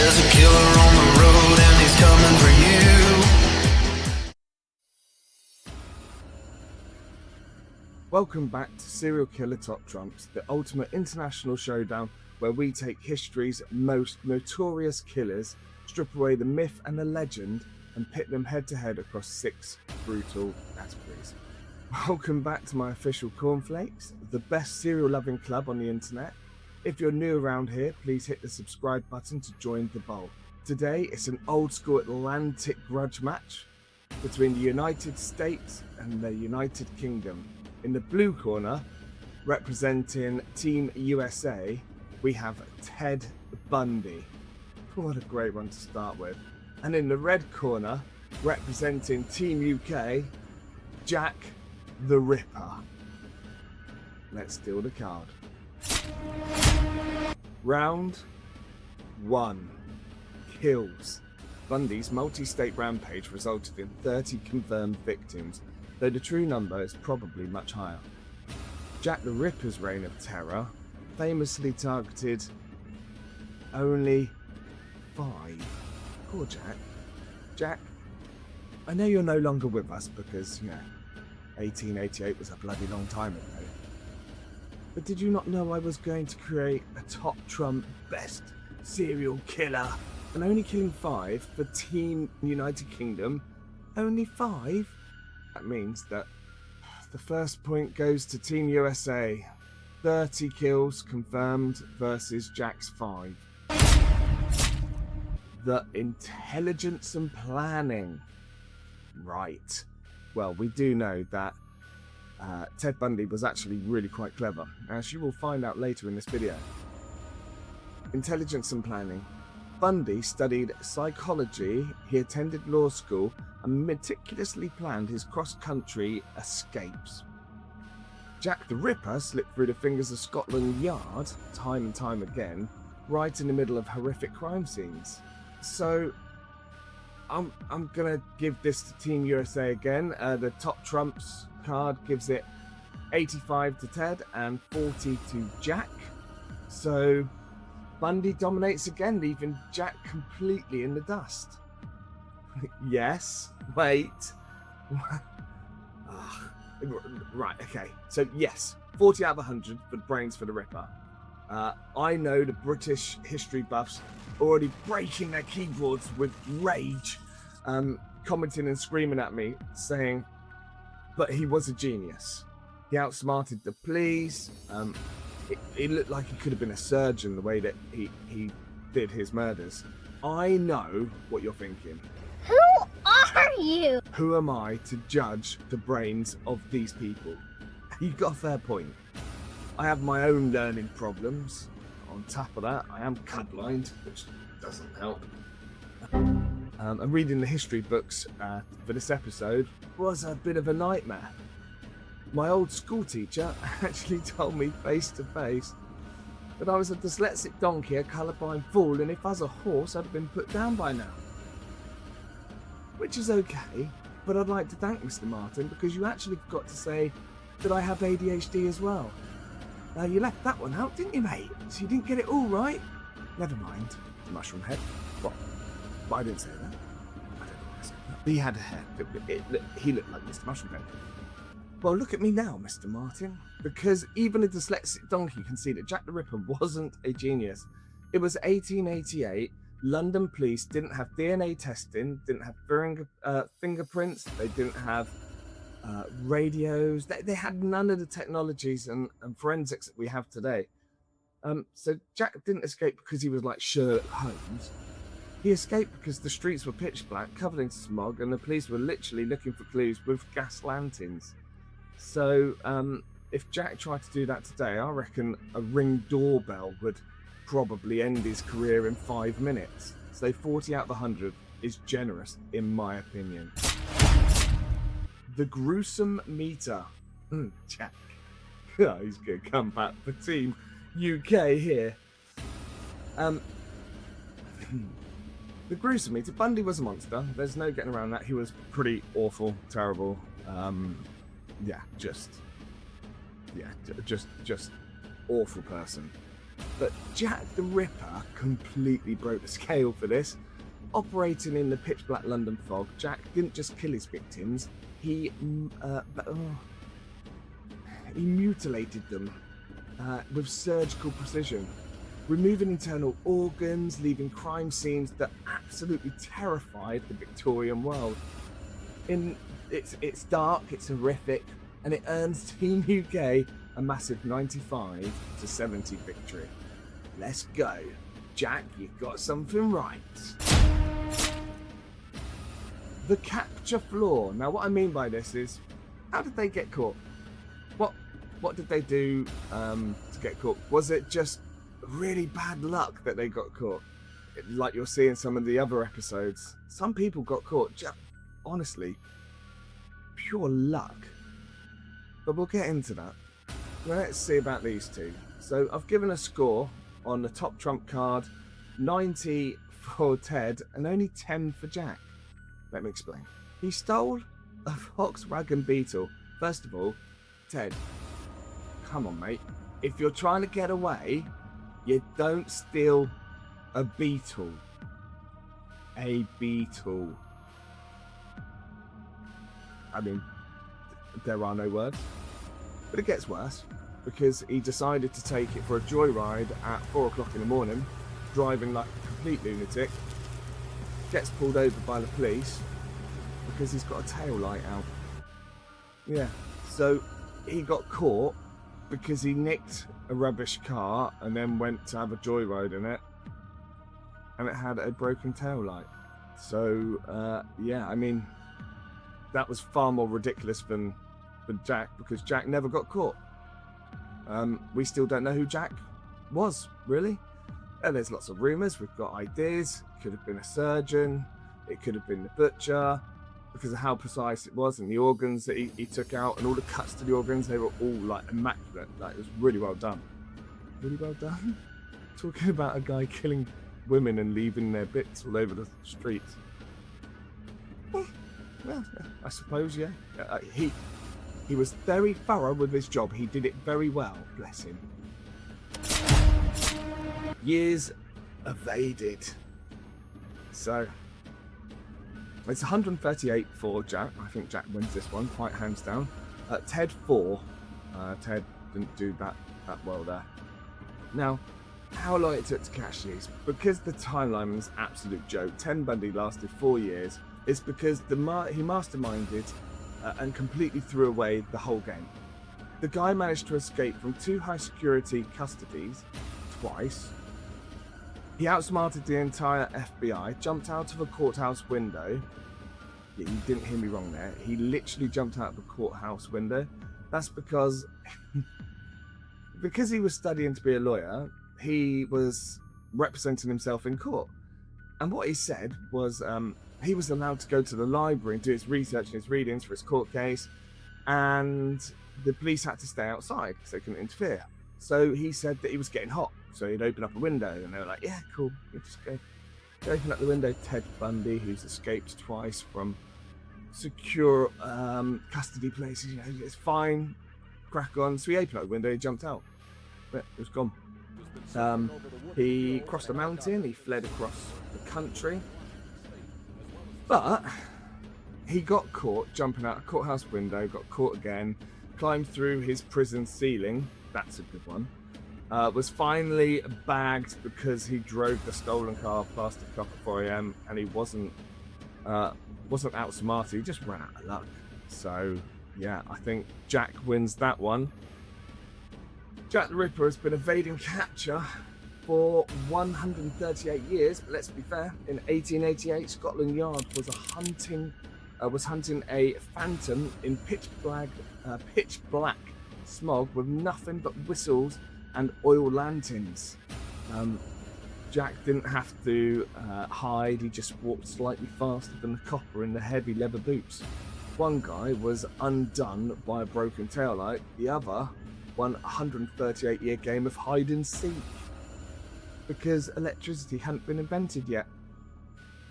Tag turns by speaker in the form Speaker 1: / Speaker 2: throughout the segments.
Speaker 1: There's a killer on the road and he's coming for you.
Speaker 2: Welcome back to Serial Killer Top Trumps, the ultimate international showdown where we take history's most notorious killers, strip away the myth and the legend, and pit them head to head across 6 brutal categories. Welcome back to my official Cornflakes, the best serial loving club on the internet. If you're new around here, please hit the subscribe button to join the bowl. Today it's an old school Atlantic grudge match between the United States and the United Kingdom. In the blue corner, representing Team USA, we have Ted Bundy. What a great one to start with. And in the red corner, representing Team UK, Jack the Ripper. Let's deal the card. Round 1. Kills. Bundy's multi-state rampage resulted in 30 confirmed victims, though the true number is probably much higher. Jack the Ripper's reign of terror famously targeted only 5. Poor Jack. Jack, I know you're no longer with us because, 1888 was a bloody long time ago. But did you not know I was going to create a top trump best serial killer? And only killing 5 for Team United Kingdom? Only 5? That means that the first point goes to Team USA. 30 kills confirmed versus Jack's 5. The intelligence and planning. Right. Well, we do know that Ted Bundy was actually really quite clever, as you will find out later in this video. Intelligence and planning. Bundy studied psychology, he attended law school, and meticulously planned his cross-country escapes. Jack the Ripper slipped through the fingers of Scotland Yard time and time again, right in the middle of horrific crime scenes. So, I'm gonna give this to Team USA again. The Top Trumps card gives it 85 to Ted and 40 to Jack. So, Bundy dominates again, leaving Jack completely in the dust. Yes, wait. Right, okay. So yes, 40 out of 100 for brains for the Ripper. I know the British history buffs already breaking their keyboards with rage, commenting and screaming at me, saying, but he was a genius. He outsmarted the police. It looked like he could have been a surgeon the way that he did his murders. I know what you're thinking.
Speaker 3: Who are you?
Speaker 2: Who am I to judge the brains of these people? You've got a fair point. I have my own learning problems. On top of that, I am colorblind, which doesn't help. And reading the history books for this episode was a bit of a nightmare. My old school teacher actually told me face to face that I was a dyslexic donkey, a colourblind fool, and if I was a horse, I'd have been put down by now. Which is okay, but I'd like to thank Mr. Martin because you actually forgot to say that I have ADHD as well. You left that one out, didn't you, mate? So you didn't get it all right? Never mind, mushroom head. What? But I didn't say that. I don't know why I said that. He had a head. He looked like Mr. Mushroom Head. Well, look at me now, Mr. Martin. Because even a dyslexic donkey can see that Jack the Ripper wasn't a genius. It was 1888. London police didn't have DNA testing, didn't have fingerprints, they didn't have radios. They had none of the technologies and forensics that we have today. So Jack didn't escape because he was like Sherlock Holmes. He escaped because the streets were pitch black, covered in smog, and the police were literally looking for clues with gas lanterns. So if Jack tried to do that today, I reckon a Ring doorbell would probably end his career in 5 minutes. So 40 out of 100 is generous, in my opinion. The gruesome meter. Jack. Oh, he's going to come back for Team UK here. The gruesome meter. Bundy was a monster. There's no getting around that. He was pretty awful, terrible. Just awful person. But Jack the Ripper completely broke the scale for this. Operating in the pitch black London fog, Jack didn't just kill his victims, he mutilated them with surgical precision, removing internal organs, leaving crime scenes that absolutely terrified the Victorian world. It's dark, it's horrific, and it earns Team UK a massive 95-70 victory. Let's go. Jack, you got something right. The capture flaw. Now, what I mean by this is, how did they get caught? What did they do to get caught? Was it just really bad luck that they got caught? Like you'll see in some of the other episodes. Some people got caught, honestly, pure luck. But we'll get into that. Let's see about these two. So I've given a score on the top trump card, 90 for Ted and only 10 for Jack. Let me explain. He stole a Volkswagen Beetle. First of all, Ted, come on, mate. If you're trying to get away, you don't steal a Beetle. A Beetle. I mean, there are no words. But it gets worse, because he decided to take it for a joyride at 4 o'clock in the morning, driving like a complete lunatic, gets pulled over by the police because he's got a tail light out. Yeah, so he got caught because he nicked a rubbish car and then went to have a joyride in it, and it had a broken tail light. So, yeah, I mean, that was far more ridiculous than Jack, because Jack never got caught. We still don't know who Jack was, really. And there's lots of rumours, we've got ideas. It could have been a surgeon, it could have been the butcher, because of how precise it was, and the organs that he took out, and all the cuts to the organs, they were all like immaculate. Like, it was really well done. Really well done. Talking about a guy killing women and leaving their bits all over the streets. Well, I suppose, yeah. He was very thorough with his job. He did it very well, bless him. Years evaded. So, it's 138 for Jack. I think Jack wins this one, quite hands down. Ted 4. Ted didn't do that well there. Now, how long it took to catch these? Because the timeline was an absolute joke. Ted Bundy lasted 4 years. It's because he masterminded and completely threw away the whole game. The guy managed to escape from 2 high security custodies twice. He outsmarted the entire FBI, jumped out of a courthouse window. Yeah, you didn't hear me wrong there. He literally jumped out of the courthouse window. That's because he was studying to be a lawyer, he was representing himself in court. And what he said was he was allowed to go to the library and do his research and his readings for his court case, and the police had to stay outside because they couldn't interfere. So he said that he was getting hot, so he'd open up a window, and they were like, yeah, cool, you just go. They open up the window. Ted Bundy, who's escaped twice from secure custody places, you know, it's fine, crack on. So he opened up the window, he jumped out, but it was gone. He crossed a mountain, he fled across the country, but he got caught jumping out a courthouse window, got caught again, climbed through his prison ceiling, that's a good one, was finally bagged because he drove the stolen car past the clock at 4 a.m. and he wasn't outsmarted, he just ran out of luck. So yeah, I think Jack wins that one. Jack the Ripper has been evading capture for 138 years, but let's be fair, in 1888 Scotland Yard was hunting a phantom in pitch black smog with nothing but whistles and oil lanterns. Jack didn't have to hide, he just walked slightly faster than the copper in the heavy leather boots. One guy was undone by a broken taillight, the other won a 138-year game of hide and seek because electricity hadn't been invented yet.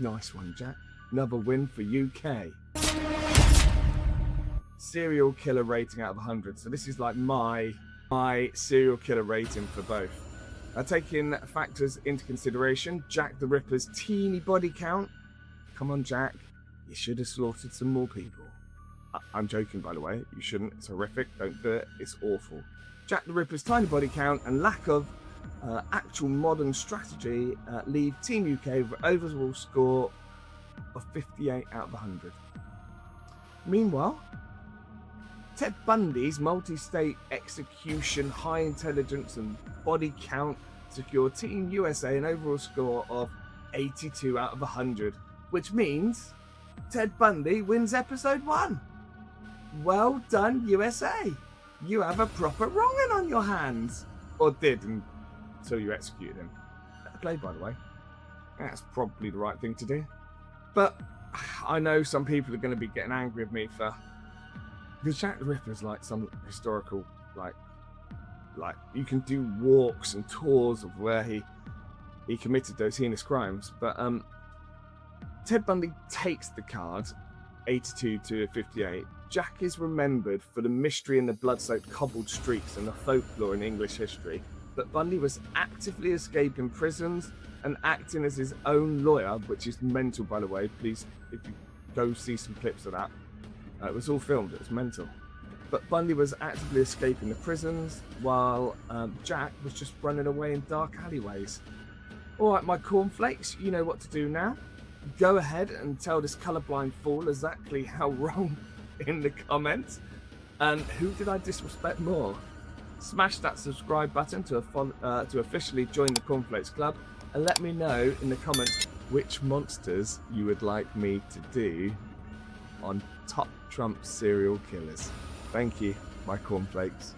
Speaker 2: Nice one, Jack. Another win for UK. Serial killer rating out of 100. So this is like my serial killer rating for both. Taking factors into consideration, Jack the Ripper's teeny body count. Come on, Jack. You should have slaughtered some more people. I'm joking, by the way. You shouldn't. It's horrific. Don't do it. It's awful. Jack the Ripper's tiny body count and lack of actual modern strategy leave Team UK with an overall score of 58 out of 100. Meanwhile, Ted Bundy's multi-state execution, high intelligence and body count secured Team USA an overall score of 82 out of 100, which means Ted Bundy wins episode 1. Well done, USA. You have a proper wrong'un on your hands. Or did until you executed him. Better play, by the way. That's probably the right thing to do. But I know some people are going to be getting angry with me for... Because Jack the Ripper's like some historical, like you can do walks and tours of where he committed those heinous crimes. But Ted Bundy takes the card, 82 to 58. Jack is remembered for the mystery and the blood-soaked cobbled streets and the folklore in English history. But Bundy was actively escaping prisons and acting as his own lawyer, which is mental, by the way. Please, if you go see some clips of that. It was all filmed, it was mental. But Bundy was actively escaping the prisons, while Jack was just running away in dark alleyways. Alright, my cornflakes, you know what to do now. Go ahead and tell this colourblind fool exactly how wrong in the comments. And who did I disrespect more? Smash that subscribe button to officially join the Cornflakes Club, and let me know in the comments which monsters you would like me to do on Top Trump serial killers. Thank you, my cornflakes.